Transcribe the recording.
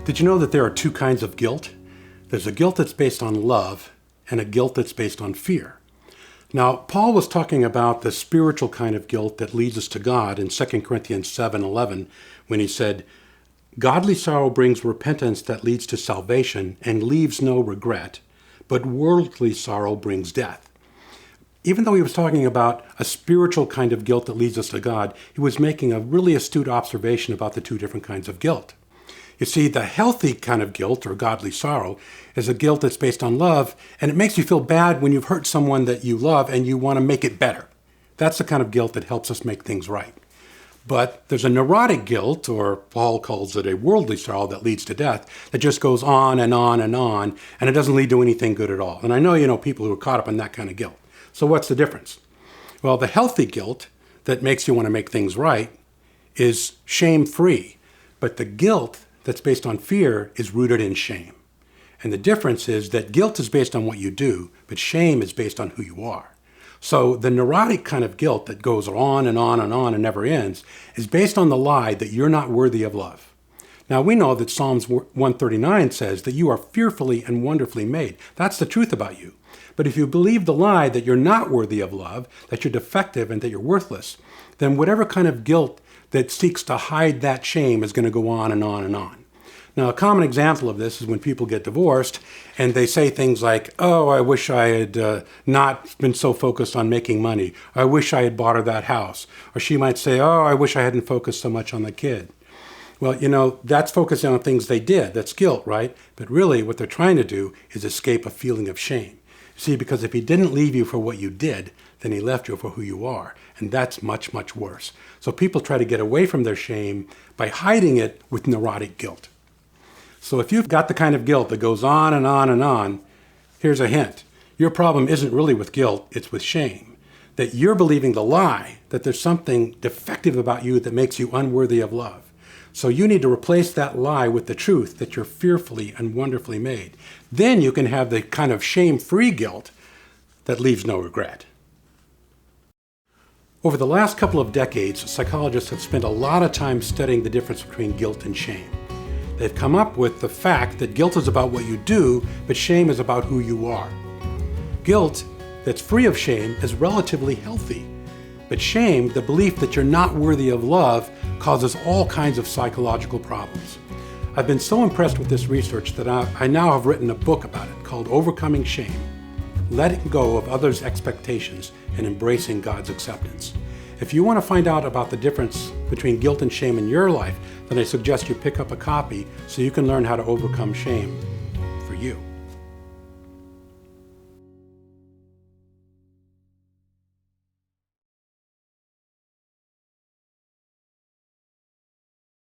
Did you know that there are two kinds of guilt? There's a guilt that's based on love and a guilt that's based on fear. Now, Paul was talking about the spiritual kind of guilt that leads us to God in 2 Corinthians 7:11 when he said, "Godly sorrow brings repentance that leads to salvation and leaves no regret, but worldly sorrow brings death." Even though he was talking about a spiritual kind of guilt that leads us to God, he was making a really astute observation about the two different kinds of guilt. You see, the healthy kind of guilt, or godly sorrow, is a guilt that's based on love, and it makes you feel bad when you've hurt someone that you love and you want to make it better. That's the kind of guilt that helps us make things right. But there's a neurotic guilt, or Paul calls it a worldly sorrow that leads to death, that just goes on and on and on, and it doesn't lead to anything good at all. And I know you know people who are caught up in that kind of guilt. So what's the difference? Well, the healthy guilt that makes you want to make things right is shame-free, but the guilt that's based on fear is rooted in shame. And the difference is that guilt is based on what you do, but shame is based on who you are. So the neurotic kind of guilt that goes on and on and on and never ends is based on the lie that you're not worthy of love. Now, we know that Psalms 139 says that you are fearfully and wonderfully made. That's the truth about you. But if you believe the lie that you're not worthy of love, that you're defective and that you're worthless, then whatever kind of guilt that seeks to hide that shame is going to go on and on and on. Now, a common example of this is when people get divorced and they say things like, "Oh, I wish I had not been so focused on making money. I wish I had bought her that house." Or she might say, "Oh, I wish I hadn't focused so much on the kid." Well, you know, that's focusing on things they did. That's guilt, right? But really what they're trying to do is escape a feeling of shame. See, because if he didn't leave you for what you did, then he left you for who you are. And that's much, much worse. So people try to get away from their shame by hiding it with neurotic guilt. So if you've got the kind of guilt that goes on and on and on, here's a hint. Your problem isn't really with guilt, it's with shame. That you're believing the lie that there's something defective about you that makes you unworthy of love. So you need to replace that lie with the truth that you're fearfully and wonderfully made. Then you can have the kind of shame-free guilt that leaves no regret. Over the last couple of decades, psychologists have spent a lot of time studying the difference between guilt and shame. They've come up with the fact that guilt is about what you do, but shame is about who you are. Guilt that's free of shame is relatively healthy. But shame, the belief that you're not worthy of love, causes all kinds of psychological problems. I've been so impressed with this research that I now have written a book about it called Overcoming Shame, Letting Go of Others' Expectations and Embracing God's Acceptance. If you want to find out about the difference between guilt and shame in your life, then I suggest you pick up a copy so you can learn how to overcome shame for you.